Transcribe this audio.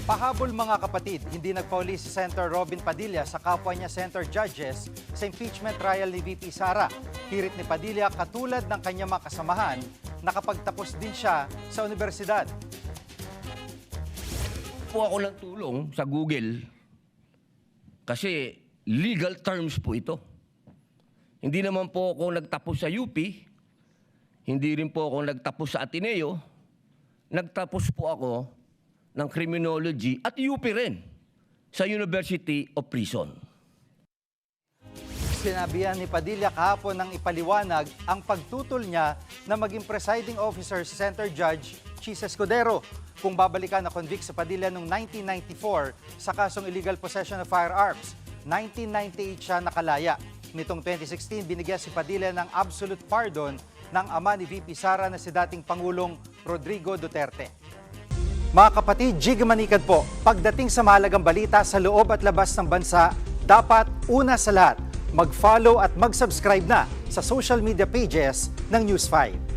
Pahabol mga kapatid, hindi nagpauli si Senator Robin Padilla sa kapwa niya Senator Judges sa impeachment trial ni VP Sara. Hirit ni Padilla katulad ng kanyang mga kasamahan, nakapagtapos din siya sa universidad. Po ako ng tulong sa Google kasi legal terms po ito. Hindi naman po ako nagtapos sa UP, hindi rin po ako nagtapos sa Ateneo, nagtapos po ako ng criminology at UP rin sa University of Prison. Sinabihan ni Padilla kahapon ng ipaliwanag ang pagtutol niya na maging presiding officer si Senator Judge Chis Escudero kung babalikan na convict sa Padilla noong 1994 sa kasong illegal possession of firearms. 1998 siya nakalaya. Nitong 2016, binigyan si Padilla ng absolute pardon ng ama ni VP Sara na si dating Pangulong Rodrigo Duterte. Mga kapatid, Jig Manikad po, pagdating sa mahalagang balita sa loob at labas ng bansa, dapat una sa lahat, mag-follow at mag-subscribe na sa social media pages ng News 5.